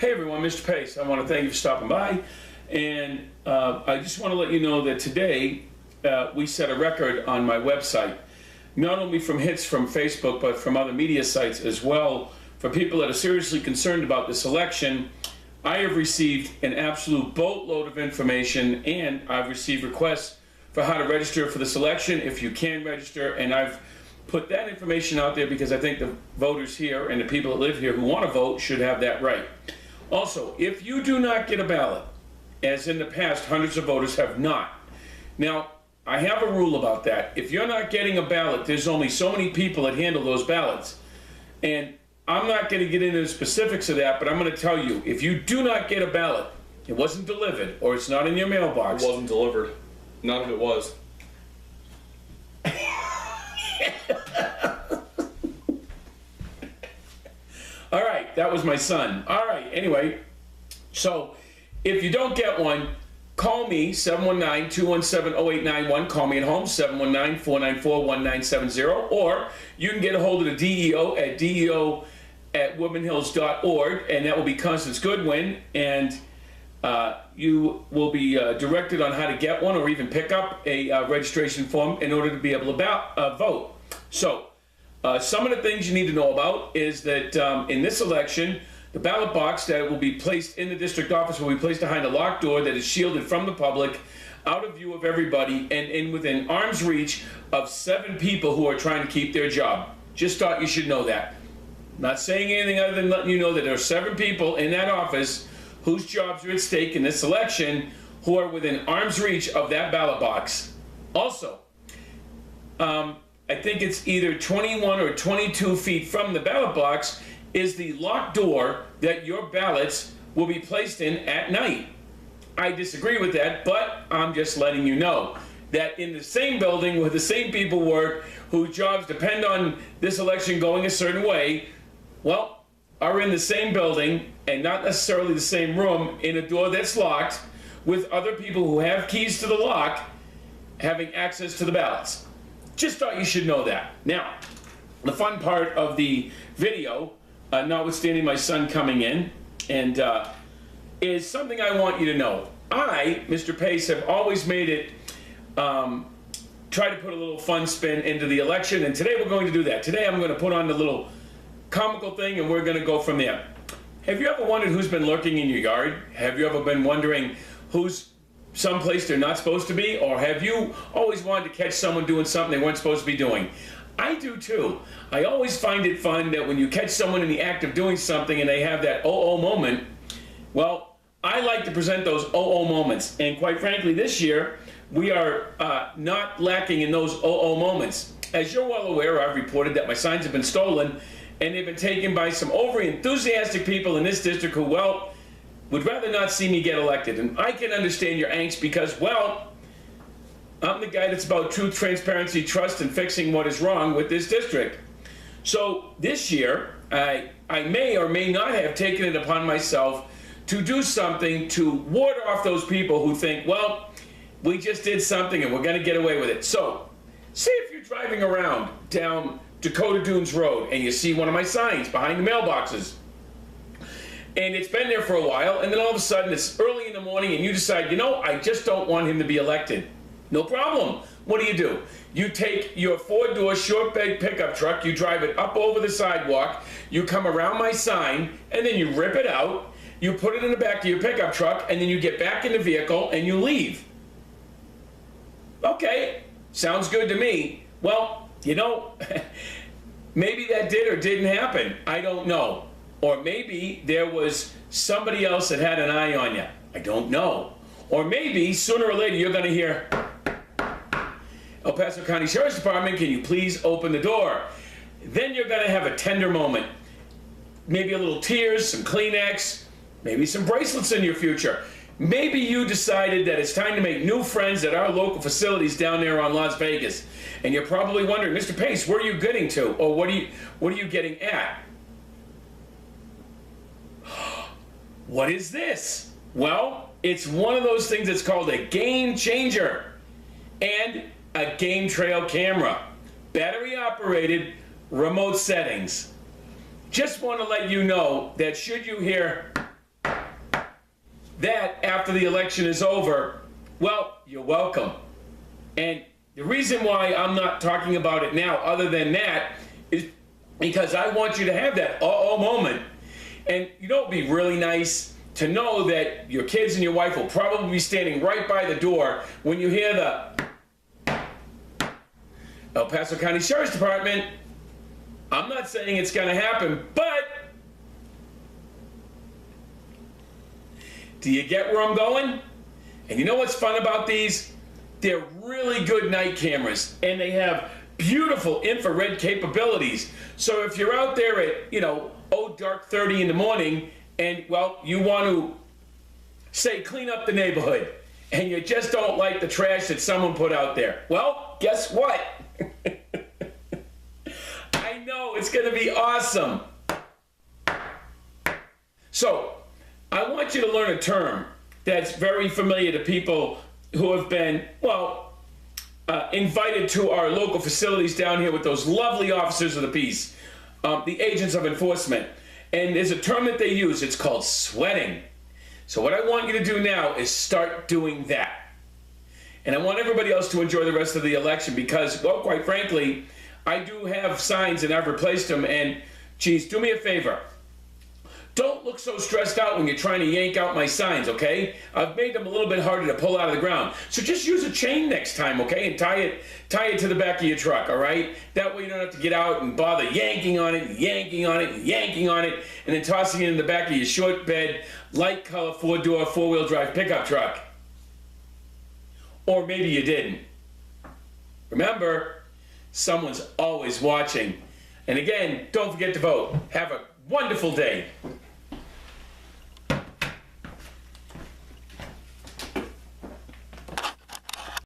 Hey everyone, Mr. Pace. I want to thank you for stopping by, and I just want to let you know that today we set a record on my website, not only from hits from Facebook, but from other media sites as well. For people that are seriously concerned about this election, I have received an absolute boatload of information, and I've received requests for how to register for this election, if you can register, and I've put that information out there because I think the voters here and the people that live here who want to vote should have that right. Also, if you do not get a ballot, as in the past hundreds of voters have not. Now, I have a rule about that. If you're not getting a ballot, there's only so many people that handle those ballots. And I'm not going to get into the specifics of that, but I'm going to tell you, if you do not get a ballot, it wasn't delivered, or it's not in your mailbox. It wasn't delivered. None of it was. All right, that was my son. All right, anyway, so if you don't get one, call me, 719-217-0891. Call me at home, 719-494-1970. Or you can get a hold of the DEO at deo@woodmanhills.org, and that will be Constance Goodwin, and you will be directed on how to get one or even pick up a registration form in order to be able to vote. So, some of the things you need to know about is that in this election, the ballot box that will be placed in the district office will be placed behind a locked door that is shielded from the public, out of view of everybody, and within arm's reach of 7 people who are trying to keep their job. Just thought you should know that. Not saying anything other than letting you know that there are 7 people in that office whose jobs are at stake in this election who are within arm's reach of that ballot box. Also, I think it's either 21 or 22 feet from the ballot box is the locked door that your ballots will be placed in at night. I disagree with that, but I'm just letting you know that in the same building where the same people work, whose jobs depend on this election going a certain way, well, are in the same building and not necessarily the same room in a door that's locked with other people who have keys to the lock having access to the ballots. Just thought you should know that. Now, the fun part of the video, notwithstanding my son coming in, and is something I want you to know. I, Mr. Pace, have always made it, try to put a little fun spin into the election, and today we're going to do that. Today I'm going to put on the little comical thing, and we're going to go from there. Have you ever wondered who's been lurking in your yard? Have you ever been wondering who's someplace they're not supposed to be? Or have you always wanted to catch someone doing something they weren't supposed to be doing? I do too. I always find it fun that when you catch someone in the act of doing something and they have that oh moment, well, I like to present those oh moments. And quite frankly, this year, we are not lacking in those oh moments. As you're well aware, I've reported that my signs have been stolen, and they've been taken by some overly enthusiastic people in this district who, well, would rather not see me get elected. And I can understand your angst because, well, I'm the guy that's about truth, transparency, trust, and fixing what is wrong with this district. So this year, I may or may not have taken it upon myself to do something to ward off those people who think, well, we just did something and we're going to get away with it. So, say if you're driving around down Dakota Dunes Road and you see one of my signs behind the mailboxes, and it's been there for a while, and then all of a sudden it's early in the morning and you decide, you know, I just don't want him to be elected. No problem. What do? You take your 4-door short bed pickup truck, you drive it up over the sidewalk, you come around my sign, and then you rip it out, you put it in the back of your pickup truck, and then you get back in the vehicle and you leave. Okay, sounds good to me. Well, you know, maybe that did or didn't happen. I don't know. Or maybe there was somebody else that had an eye on you. I don't know. Or maybe sooner or later you're going to hear, El Paso County Sheriff's Department, can you please open the door? Then you're going to have a tender moment. Maybe a little tears, some Kleenex, maybe some bracelets in your future. Maybe you decided that it's time to make new friends at our local facilities down there on Las Vegas. And you're probably wondering, Mr. Pace, where are you getting to? Or what are you getting at? What is this? Well, it's one of those things that's called a game changer and a game trail camera. Battery operated, remote settings. Just want to let you know that should you hear that after the election is over, well, you're welcome. And the reason why I'm not talking about it now, other than that, is because I want you to have that uh-oh moment. And you know, it'd be really nice to know that your kids and your wife will probably be standing right by the door when you hear the El Paso County Sheriff's Department. I'm not saying it's going to happen, but do you get where I'm going? And you know what's fun about these? They're really good night cameras, and they have beautiful infrared capabilities. So if you're out there at, dark 30 in the morning, and, well, you want to, say, clean up the neighborhood, and you just don't like the trash that someone put out there, well, guess what? I know, it's going to be awesome. So, I want you to learn a term that's very familiar to people who have been, invited to our local facilities down here with those lovely officers of the peace, the agents of enforcement. And there's a term that they use, it's called sweating. So what I want you to do now is start doing that. And I want everybody else to enjoy the rest of the election because, well, quite frankly, I do have signs and I've replaced them. And, geez, do me a favor. Don't look so stressed out when you're trying to yank out my signs, okay? I've made them a little bit harder to pull out of the ground. So just use a chain next time, okay? And tie it to the back of your truck, all right? That way you don't have to get out and bother yanking on it, yanking on it, yanking on it, and then tossing it in the back of your short bed, light color, 4-door, 4-wheel drive pickup truck. Or maybe you didn't. Remember, someone's always watching. And again, don't forget to vote. Have a wonderful day.